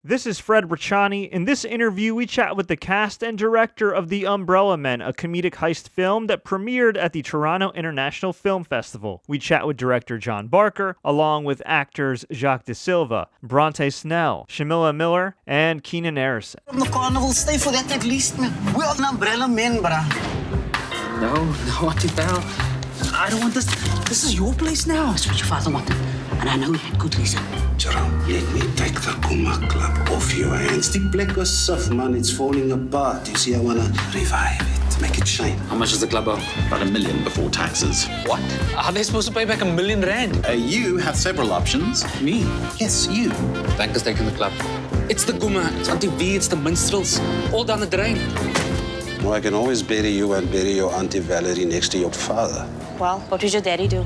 This is Fred Richani. In this interview, we chat with the cast and director of The Umbrella Men, a comedic heist film that premiered at the Toronto International Film Festival. We chat with director John Barker, along with actors Jaques De Silva, Bronte Snell, Shamilla Miller, and Keenan Arrison. From the carnival, stay for that at least, man. We're an umbrella men, bruh. No, what the hell? I don't want this. This is your place now. That's what your father wanted, and I know he had good reason. Jerome, let me take the Kuma Club off your hands. The black was soft, man. It's falling apart. You see, I want to revive it, make it shine. How much is the club owe? About $1 million before taxes. What? Are they supposed to pay back R1 million? You have several options. Me? Yes, you. Bank is taking the club. It's the Guma, it's Auntie V, it's the minstrels. All down the drain. Well, I can always bury you and bury your Auntie Valerie next to your father. Well, what did your daddy do?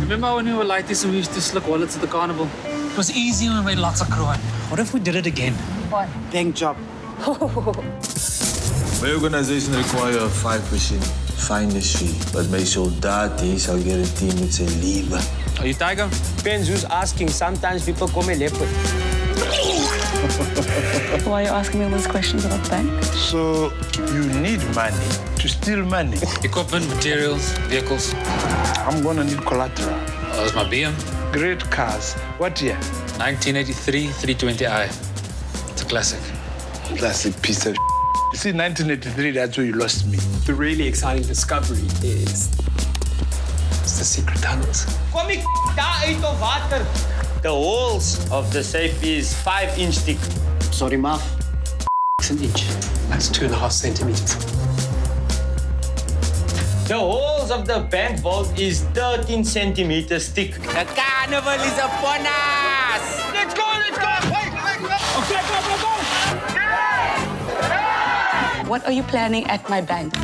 Remember when we were like this and we used to slip wallets at the carnival? It was easy and we made lots of crowing. What if we did it again? What? Bank job. My organization requires a 5% finder's fee, but my soldati sal guarantee met sy lewe. Are you Tiger? Depends who's asking. Sometimes people call me leopard. Why are you asking me all those questions about the bank? So you need money to steal money. Equipment, materials, vehicles. I'm gonna need collateral. Oh, that's my BM. Great cars. What year? 1983 320i. It's a classic. Classic piece of. You see, 1983, that's where you lost me. The really exciting discovery is the secret tunnels. The walls of the safe is 5-inch thick. Sorry, ma. It's an inch. That's 2.5 centimeters. The walls of the bank vault is 13 centimeters thick. The carnival is upon us! Let's go! Wait! Okay, go! What are you planning at my bank?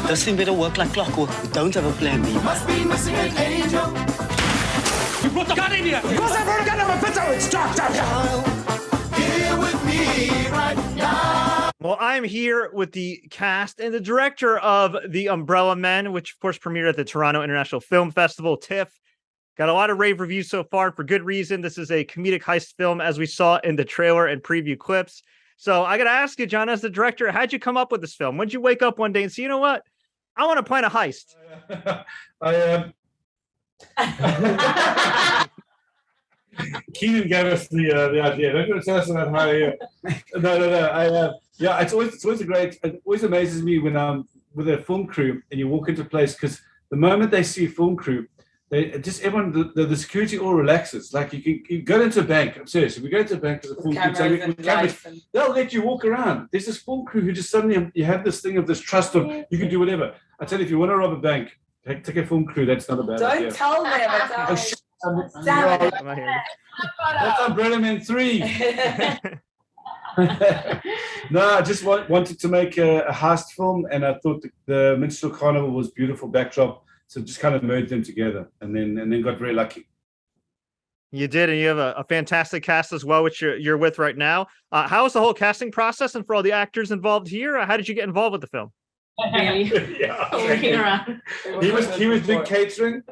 This thing better work like clockwork. We don't have a plan B. Must be missing an angel. You brought the gun in here! Because I brought a gun on my pistol! It's stop! Here with me right now. Well, I'm here with the cast and the director of The Umbrella Men, which of course premiered at the Toronto International Film Festival, TIFF. Got a lot of rave reviews so far for good reason. This is a comedic heist film, as we saw in the trailer and preview clips. So I got to ask you, John, as the director, how'd you come up with this film? When'd you wake up one day and say, you know what? I want to plan a heist. Keenan gave us the idea. Don't going to tell us about how. No. It's always a great. It always amazes me when with a film crew and you walk into a place, because the moment they see a film crew, they just everyone the security all relaxes. Like you go into a bank. I'm serious. If we go into a bank as a film crew, with cameras, they'll let you walk around. There's this film crew who just suddenly you have this thing of this trust of you can do whatever. I tell you, if you want to rob a bank, take a film crew. That's not a bad idea. Don't tell them. Oh, shit. That's Umbrella Men 3. No, I just wanted to make a heist film, and I thought the Minstrel Carnival was beautiful backdrop, so just kind of merged them together, and then got very lucky. You did, and you have a fantastic cast as well, which you're with right now. How was the whole casting process, and for all the actors involved here, how did you get involved with the film? Really? Yeah, Looking around. He was doing catering.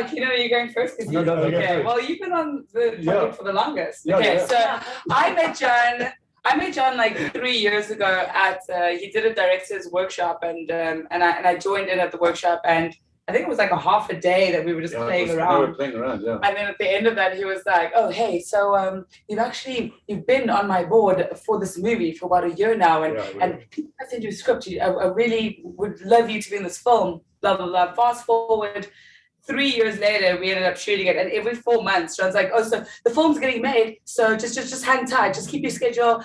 Keenan, are you going first? No, Okay. first. Well, you've been on the project for the longest. Yeah, okay, yeah. so I met John like 3 years ago at he did a director's workshop, and I joined in at the workshop, and I think it was like a half a day that we were just playing around. We were playing around, yeah. And then at the end of that, he was like, "Oh, hey, so you've been on my board for this movie for about a year now, and I sent you a script. I really would love you to be in this film. Blah blah blah." Fast forward 3 years later, we ended up shooting it, and every 4 months, John's like, "Oh, so the film's getting made, so just hang tight, just keep your schedule.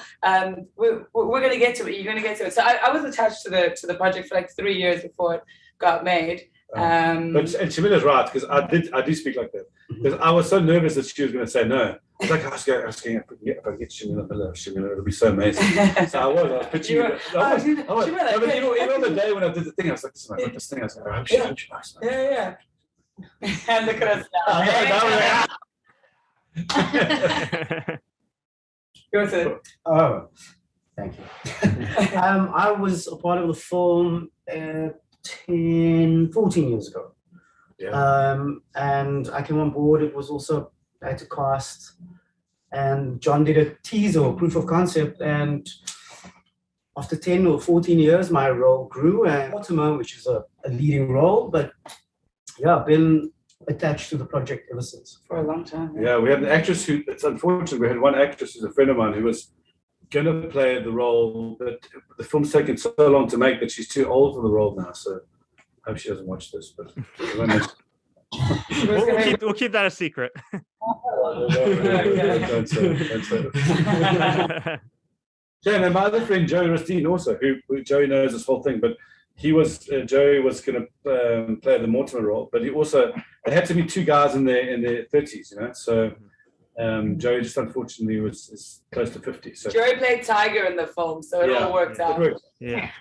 We're gonna get to it. You're gonna get to it." So I was attached to the project for like 3 years before it got made. But Shamilla's right, because I do speak like that, because I was so nervous that she was going to say no. I was like asking if I get Shamilla Miller, it'll be so amazing. So I was pitching it. But even the day when I did the thing, I was like, this is my first thing. I was like, oh, shit, Yeah. And look at us now. Go with it. Oh, thank you. I was a part of the film 14 years ago. Yeah. And I came on board. It was also, I had to cast, and John did a teaser or proof of concept. And after 10 or 14 years, my role grew, and Mortimer, which is a leading role, but yeah, I've been attached to the project ever since. For a long time. Yeah, we had an actress who, it's unfortunate, we had one actress who's a friend of mine who was going to play the role, but the film's taken so long to make that she's too old for the role now. So I hope she doesn't watch this, but we'll keep that a secret. Don't say it. Yeah, and my other friend Joey Rustine also, who Joey knows this whole thing, but Joey was going to play the Mortimer role, but they had to be two guys in their 30s, you know. So Joey just unfortunately is close to 50. So Joey played Tiger in the film, so it all worked out. Yeah.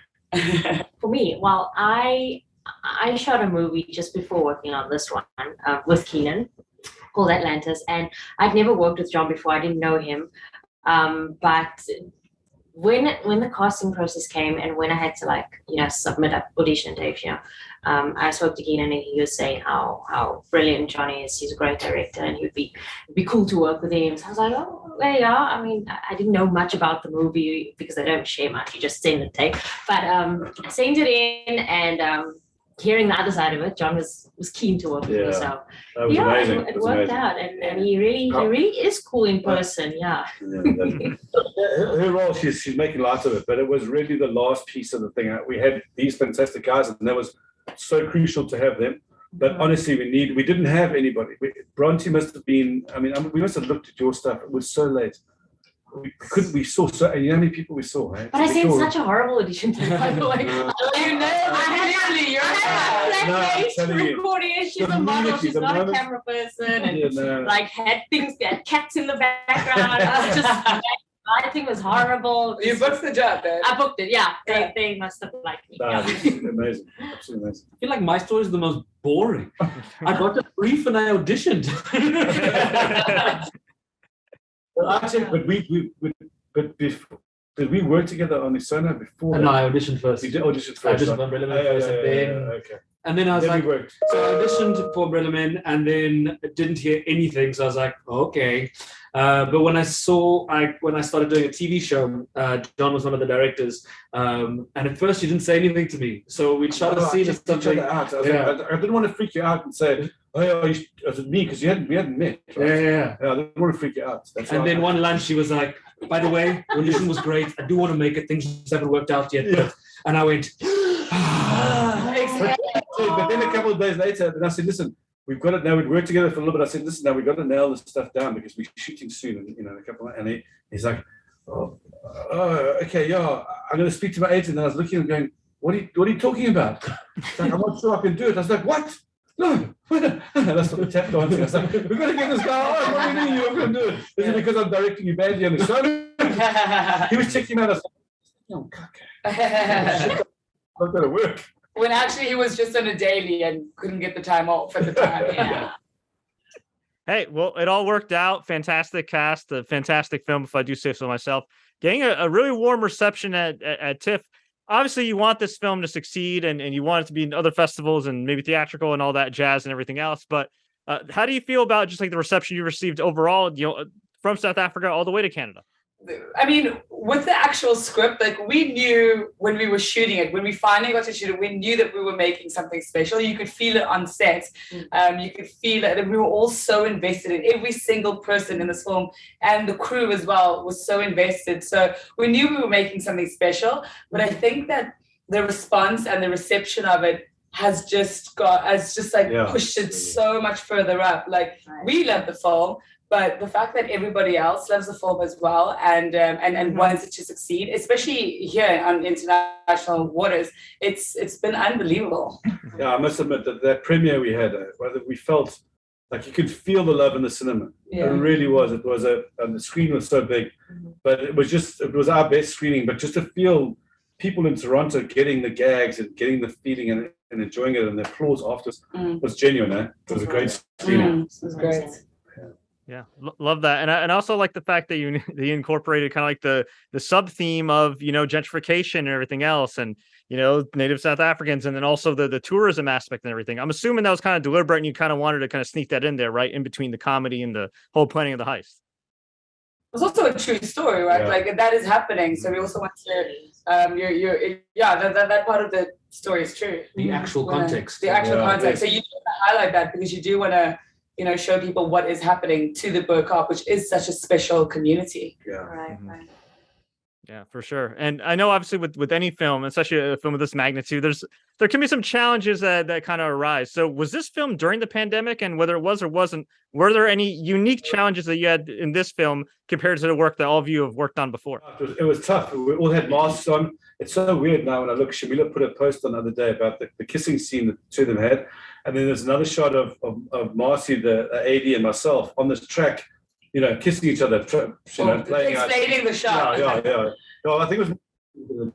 For me, well, I shot a movie just before working on this one with Keenan called Atlantis, and I'd never worked with John before. I didn't know him, but when the casting process came and when I had to submit an audition tapes, I spoke to Keenan and he was saying how brilliant Johnny is. He's a great director and it'd be cool to work with him. So I was like, oh, there you are. I mean, I didn't know much about the movie because I don't share much. You just send the tape, but I sent it in and hearing the other side of it, John was keen to work with me. So amazing. It worked out, and he really is cool in person. Yeah. Her role, she's making lots of it, but it was really the last piece of the thing. We had these fantastic guys, and that was so crucial to have them. But honestly, we didn't have anybody. Bronte must have been. I mean, we must have looked at your stuff. It was so late. We saw so, and you know how many people we saw, right? But I sent such a horrible audition tape, by the way. I had recording it. She's a model, she's not a camera person, and had cats in the background. Lighting was horrible. You booked the job, then? I booked it, yeah. They must have liked me. Amazing. Absolutely amazing. I feel like my story is the most boring. I got a brief and I auditioned. Well, actually, but before, did we work together on Isona before? No, I auditioned first. You did audition first. I auditioned for Umbrella Men first, and then I was then like, so I auditioned for Umbrella Men, and then didn't hear anything. So I was like, okay. But when I started doing a TV show, John was one of the directors, and at first he didn't say anything to me. So we shot a scene of something. I didn't want to freak you out and say, "Oh, is it me?" Because we hadn't met. Right? Yeah. I didn't want to freak you out. And then one lunch, she was like, "By the way, audition was great. I do want to make it. Things just haven't worked out yet." Yeah. And I went. But then a couple of days later, then I said, "Listen, we've got it now. We'd worked together for a little bit." I said, "Listen, now we've got to nail this stuff down because we're shooting soon." And a couple. And he's like, "Oh, okay, yeah. I'm going to speak to my agent." And I was looking and going, "What are you talking about?" He's like, "I'm not sure I can do it." I was like, "What? No." That's what the tap dancing. I was like, "We're going to get this guy on. What do you mean you're not going to do it? Is it because I'm directing you badly on the show?" He was checking out. I was like, "Oh, okay. Not going to work." When actually he was just on a daily and couldn't get the time off at the time. Yeah. Hey, well, it all worked out. Fantastic cast, a fantastic film, if I do say so myself. Getting a really warm reception at TIFF. Obviously, you want this film to succeed and you want it to be in other festivals and maybe theatrical and all that jazz and everything else. But how do you feel about just like the reception you received overall, from South Africa all the way to Canada? I mean, with the actual script, we knew when we were shooting it, when we finally got to shoot it, we knew that we were making something special. You could feel it on set. You could feel it. And we were all so invested in every single person in this film, and the crew as well was so invested. So we knew we were making something special. But I think that the response and the reception of it has just pushed it so much further up. We love the film. But the fact that everybody else loves the film as well and wants it to succeed, especially here on international waters, it's been unbelievable. Yeah, I must admit that premiere we had, we felt like you could feel the love in the cinema. Yeah. It really was. It was and the screen was so big, but it was our best screening. But just to feel people in Toronto getting the gags and getting the feeling and enjoying it, and the applause after was genuine. It was a great screening. It was great. Yeah, love that, and I also like the fact that you incorporated kind of like the sub theme of gentrification and everything else, and native South Africans, and then also the tourism aspect and everything. I'm assuming that was kind of deliberate, and you kind of wanted to kind of sneak that in there, right, in between the comedy and the whole planning of the heist. It's also a true story, right? Yeah. Like that is happening. So we also want to, that part of the story is true. The actual context. The actual Yeah. context. So you want to highlight that because you do want to, show people what is happening to the Burkhardt, which is such a special community. Yeah. Right. Yeah, for sure. And I know obviously with any film, especially a film of this magnitude, there can be some challenges that kind of arise. So was this film during the pandemic, and whether it was or wasn't, were there any unique challenges that you had in this film compared to the work that all of you have worked on before? It was tough. We all had masks on. It's so weird now when I look. Shamilla put a post on the other day about the kissing scene that the two of them had. And then there's another shot of Marcy, the AD, and myself on this track, kissing each other, playing out. Explaining the shot. Yeah. No, I think it was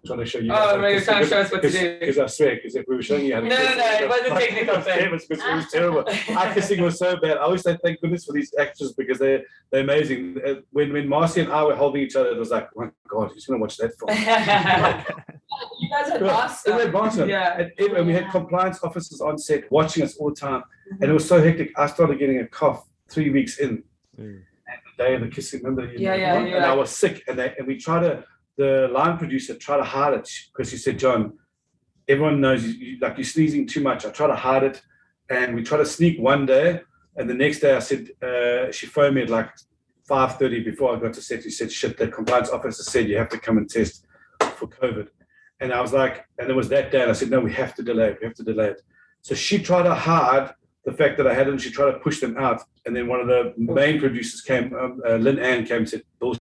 trying to show you. Oh, right, you're trying to show us what to do. Because I swear, because if we were showing you how to No, kiss, it wasn't technical thing. It was terrible. Our kissing was so bad. I always say thank goodness for these actors because they're amazing. When Marcy and I were holding each other, it was like, oh my God, who's going to watch that film? You guys had masks. We had masks on. Yeah. And we had compliance officers on set watching us all the time. And it was so hectic. I started getting a cough 3 weeks in. And the day of the kissing, remember? And I was sick. And we tried to, the line producer tried to hide it because he said, John, everyone knows you're sneezing too much. I tried to hide it. And we tried to sneak one day. And the next day I said, she phoned me at like 5:30 before I got to set. She said, shit, the compliance officer said you have to come and test for COVID. And I was like, and it was that day, and I said, no, we have to delay it. So she tried to hide the fact that I had it, and she tried to push them out. And then one of the main producers came, Lynn Ann came and said, Bill,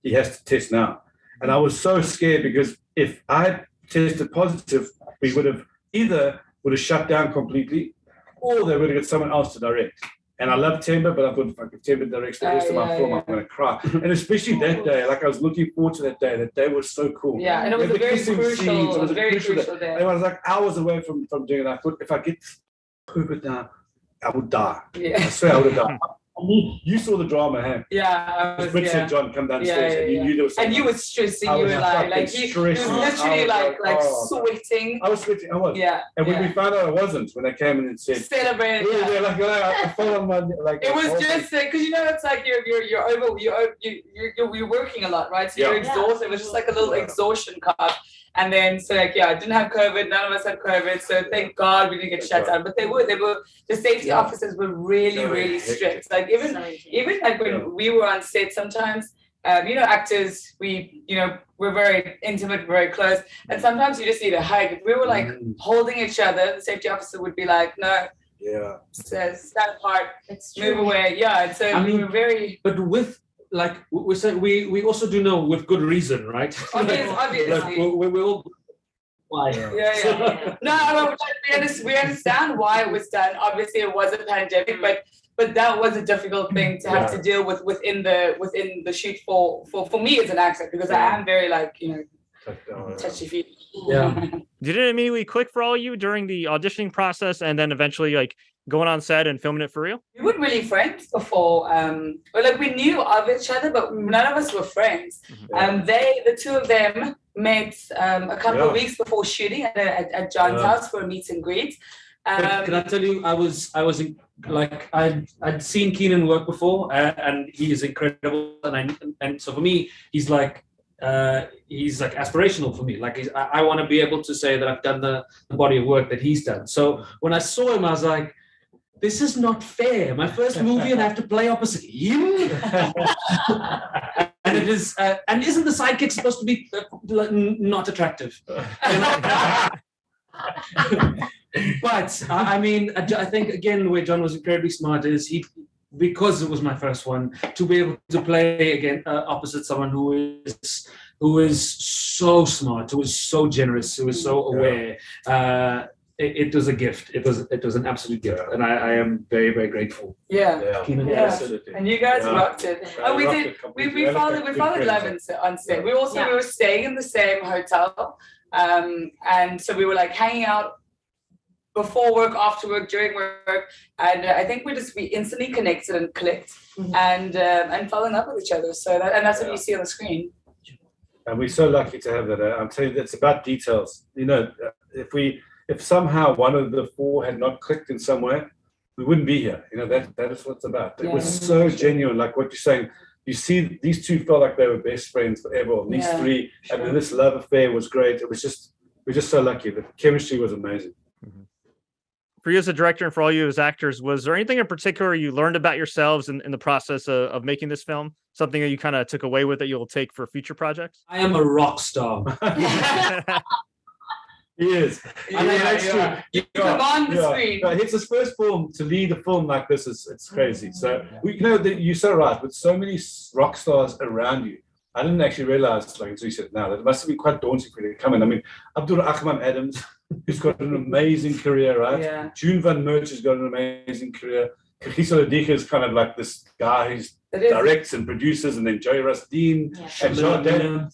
he has to test now. And I was so scared because if I had tested positive, we would have shut down completely, or they would have got someone else to direct. And I love Themba, but I thought, fuck, if Themba directs the rest of my film, I'm going to cry. And especially that day, like I was looking forward to that day. That day was so cool. Yeah, and it was a very crucial day. And I was like hours away from doing it. I thought, if I get COVID now, I would die. Yeah. I swear I would have died. You saw the drama, huh? Yeah. Britt said, John, come downstairs. And you knew there was something. And you were stressing. You were like you were literally sweating. I was sweating. I was. Yeah. And when we found out I wasn't, when they came in and said, celebrate. Yeah, I fell on my It was just because it's like you're working a lot, right? So you're exhausted. It was just like a little exhaustion card. And then I didn't have COVID. None of us had COVID. So thank God we didn't get shut down. But they were the safety officers were really strict. Like even like when we were on set sometimes, actors, we're very intimate, very close. And sometimes you just need a hug. If we were like holding each other, the safety officer would be like, no. Yeah. Stand apart. Move away. Yeah. And so we were very. But with like we said, we also do know with good reason, right? Obviously. Like, we all. Why? Yeah. No, we understand why it was done. Obviously, it was a pandemic, but that was a difficult thing to have to deal with within the shoot for me as an actor because I am very touchy feely. Yeah. Did it immediately click for all of you during the auditioning process, and then eventually going on set and filming it for real? We weren't really friends before. We knew of each other, but none of us were friends. The two of them met a couple of weeks before shooting at John's house for a meet and greet. Can I tell you, I was I'd seen Keenan work before, and he is incredible. And so for me, he's like aspirational for me. Like I want to be able to say that I've done the body of work that he's done. So when I saw him, I was like, this is not fair. My first movie and I have to play opposite him. And it is, and isn't the sidekick supposed to be not attractive? But I mean, I think again where John was incredibly smart is because it was my first one, to be able to play again opposite someone who is so smart, who is so generous, who is so aware. It was a gift. It was an absolute gift, and I am very, very grateful. Yeah. Absolutely. And you guys rocked it. We did. We followed love on set. We were staying in the same hotel, and so we were hanging out before work, after work, during work, and I think we instantly connected and clicked, and fell in love with each other. So that's what you see on the screen. And we're so lucky to have that. I'm telling you, it's about details. You know, if somehow one of the four had not clicked in some way, we wouldn't be here. You know, that is what it's about. It was so genuine, like what you're saying. You see, these two felt like they were best friends forever. And these three, and then this love affair was great. It was just, we're just so lucky. The chemistry was amazing. For you as a director and for all you as actors, was there anything in particular you learned about yourselves in the process of making this film? Something that you kind of took away with that you'll take for future projects? I am a rock star. He is. You come on the screen. It's his first film. To lead a film like this it's crazy. So you're so right. With so many rock stars around you, I didn't actually realize, like as you said now, that it must have been quite daunting for you to come in. I mean, Abdul Rahman Adams, who's got an amazing career, right? Yeah. June Van Merch has got an amazing career. Kagiso Ledika is kind of like this guy who directs and produces, and then Joey Rasdeen and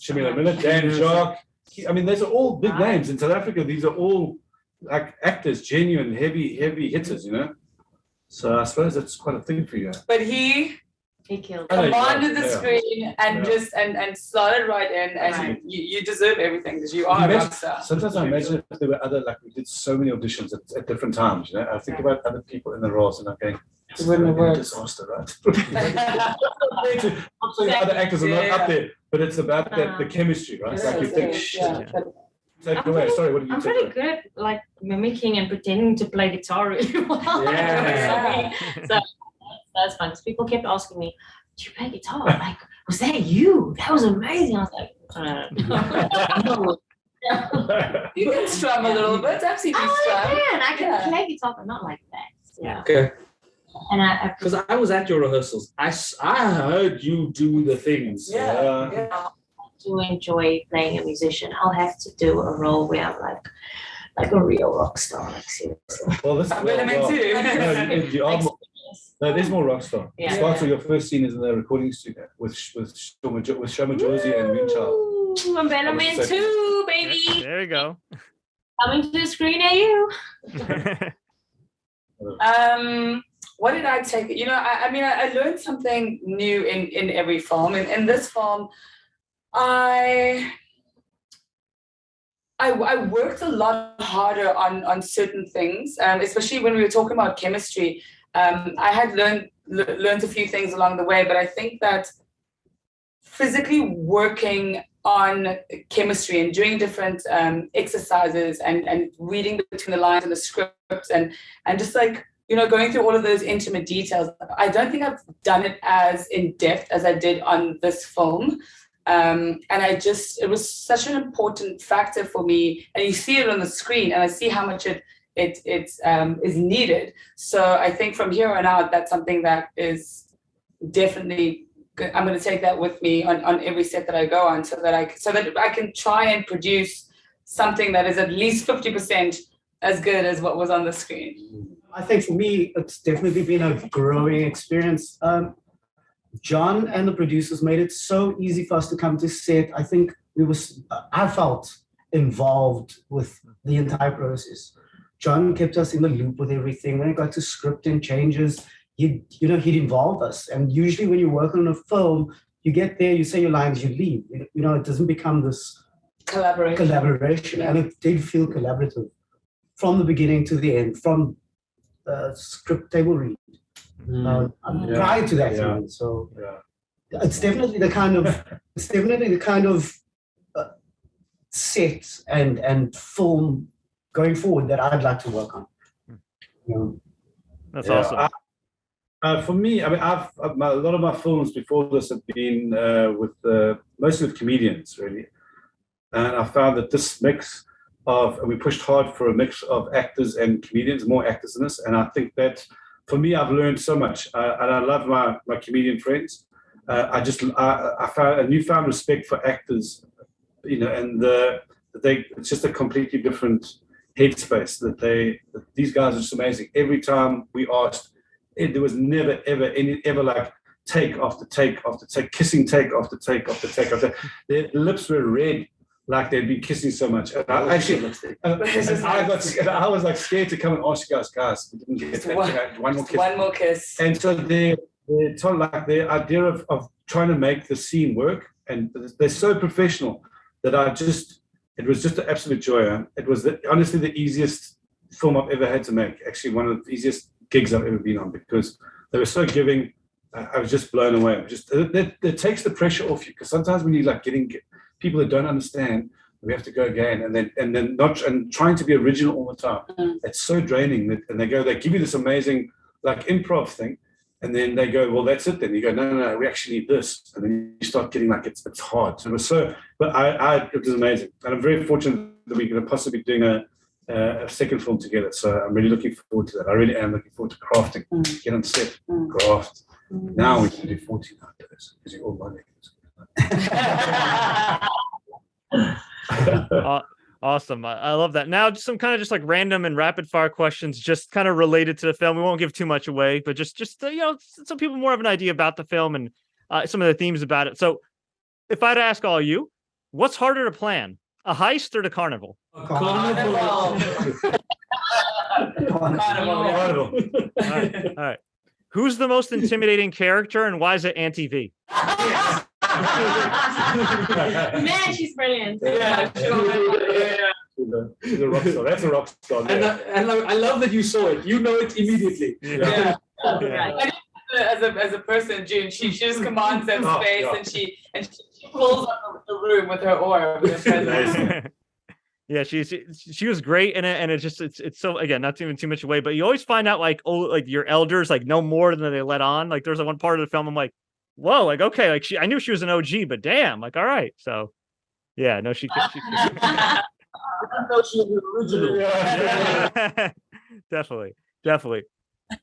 Shamilla Miller, Dan Jaques. I mean, these are all big names in South Africa. These are all like actors, genuine, heavy hitters, you know. So I suppose that's quite a thing for you. But he killed. Commanded the screen and just and slotted right in, and you deserve everything because you are a rock star. Sometimes I imagine if there were other, like we did so many auditions at different times, you know. I think about other people in the roles and I'm going, it wouldn't have worked. Disaster, right? I'm saying other actors are not up there, but it's about the chemistry, right? It's like you think, shit. Take it away. Sorry, what did you I'm take pretty good at like mimicking and pretending to play guitar really well. Yeah. So that's fun. Because people kept asking me, "Do you play guitar?" Like, was that you? That was amazing. I was like, no. You can strum a little bit. I've seen you strum. I can play guitar, but not like that. Yeah. Okay. And because I was at your rehearsals, I heard you do the things. I do enjoy playing a musician. I'll have to do a role where I'm like a real rock star, like seriously. Well, this no, there's more rock star. Yeah. Starts with your first scene is in the recording studio with Shoma Josie and Moonchild. Ooh, I'm Bella Man too, baby. There you go. Coming to the screen at you. What did I take? You know, I mean, I learned something new in every film. In this film, I worked a lot harder on certain things, especially when we were talking about chemistry. I had learned a few things along the way, but I think that physically working on chemistry and doing different exercises and reading between the lines in the script and just like, you know, going through all of those intimate details. I don't think I've done it as in depth as I did on this film. And it was such an important factor for me, and you see it on the screen and I see how much it is needed. So I think from here on out, that's something that is definitely good. I'm going to take that with me on every set that I go on so that I can try and produce something that is at least 50% as good as what was on the screen. I think for me, it's definitely been a growing experience. John and the producers made it so easy for us to come to set. I think I felt involved with the entire process. John kept us in the loop with everything. When it got to script and changes, he'd involve us. And usually when you're working on a film, you get there, you say your lines, you leave. You know, it doesn't become this collaboration. And it did feel collaborative from the beginning to the end, from script table read. Prior to that, even. So it's definitely the kind of set and film going forward that I'd like to work on. That's awesome. For me, I mean, a lot of my films before this have been mostly with comedians, really, and I found that this mix of, we pushed hard for a mix of actors and comedians, more actors in this, and I think that for me, I've learned so much, and I love my comedian friends. I found a newfound respect for actors, you know, and it's just a completely different headspace. That these guys are just amazing. Every time we asked, there was never ever like take after take after take, kissing take after take after take after. Their lips were red like they'd be kissing so much. And I actually, I was like scared to come and ask you guys, we didn't get that. One more kiss. One more kiss. And so they told like the idea of trying to make the scene work, and they're so professional that it was just an absolute joy. It was honestly the easiest film I've ever had to make. Actually, one of the easiest gigs I've ever been on, because they were so giving. I was just blown away. It takes the pressure off you, because sometimes when you're like getting people that don't understand, we have to go again, and then trying to be original all the time. It's so draining. And they give you this amazing like improv thing, and then they go, well, that's it. Then you go, no, we actually need this, and then you start getting like it's hard. So it was it was amazing, and I'm very fortunate that we're going to possibly be doing a second film together. So I'm really looking forward to that. I really am looking forward to crafting. Get on set, craft. Now we can do 14 hours because you're all money. Awesome. I love that. Now, just some kind of just like random and rapid fire questions, just kind of related to the film. We won't give too much away, but just some people more have an idea about the film and some of the themes about it. So if I had to ask all you, what's harder to plan, a heist or the carnival? Carnival. All right. Who's the most intimidating character, and why is it Auntie V? Man, she's brilliant. Yeah. She's a rock star. That's a rock star. And I love that you saw it. You know it immediately. Yeah. Right. As a person, June, she just commands that space, and she pulls up the room with her aura. With her presence. Yeah, she was great in it, and it's so, again, not giving too much away, but you always find out like your elders like know more than they let on. Like there's one part of the film I'm like, whoa, like okay, like I knew she was an OG, but damn, like all right, so yeah, no, she could. I know she was original. Definitely.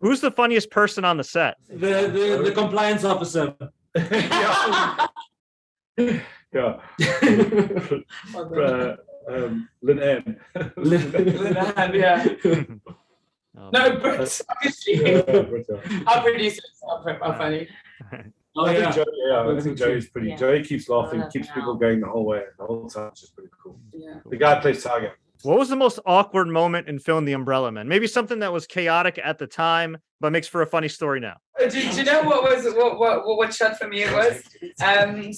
Who's the funniest person on the set? The compliance officer. Yeah. Lynn Ann. Yeah. No, Brett, obviously. Our producers are funny. I think Joey's pretty. Yeah. Joey keeps laughing, keeps people going the whole time. It's just pretty cool. Yeah. The guy plays Tiger. What was the most awkward moment in filming The Umbrella Man? Maybe something that was chaotic at the time, but makes for a funny story now. Do you know what shot for me it was?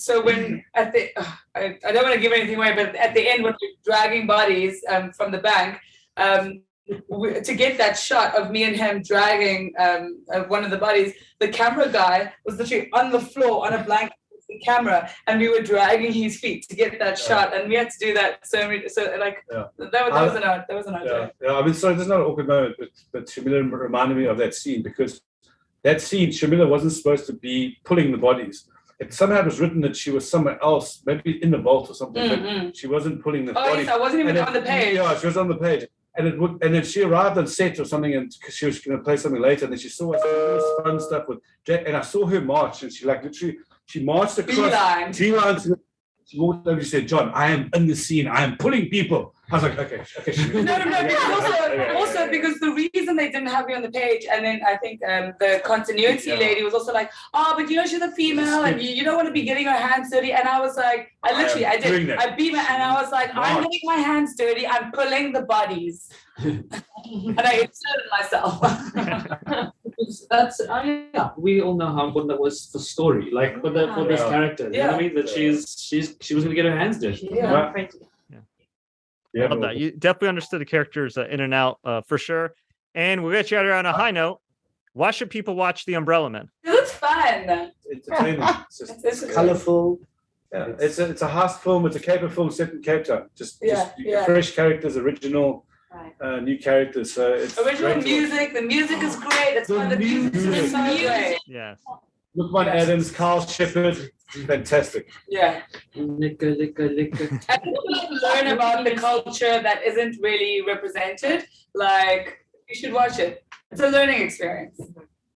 So when at the, I don't want to give anything away, but at the end when we're dragging bodies from the bank, to get that shot of me and him dragging one of the bodies, the camera guy was literally on the floor on a blanket with the camera, and we were dragging his feet to get that shot, and we had to do that that was an idea. Yeah, I mean, sorry, there's not an awkward moment, but Shamilla reminded me of that scene, because that scene, Shamilla wasn't supposed to be pulling the bodies. It somehow was written that she was somewhere else, maybe in the vault or something, but she wasn't pulling the bodies. Yes, I wasn't even on the page. Yeah, she was on the page. And then she arrived on set or something, and because she was going to play something later, and then she saw us all this fun stuff with Jack, and I saw her march, and she like literally she marched across T-lines. She walked over. She said, "John, I am in the scene. I am pulling people." I was like, "Okay." No. Because also because the reason they didn't have me on the page, and then I think the continuity lady was also like, "Oh, but she's a female, and you don't want to be getting her hands dirty." And I was like, I did. I beat my, and I was like, "I'm getting my hands dirty. I'm pulling the bodies," and I inserted myself. We all know how important that was for story, like for this character. You know what I mean? That she was gonna get her hands dirty. I love that. You definitely understood the characters in and out for sure. And we'll get you out here on a high note. Why should people watch The Umbrella Man? It looks fun. It's entertaining. It's colourful. Yeah, it's a heist film. It's a caper film set in Cape Town. Just fresh characters, original. New characters, so it's original music. The music is great. That's why the music is so great. Yes. Lookman Adams, Carl Shepard, fantastic. Yeah. Liquor. I think people learn about the culture that isn't really represented. Like, you should watch it. It's a learning experience.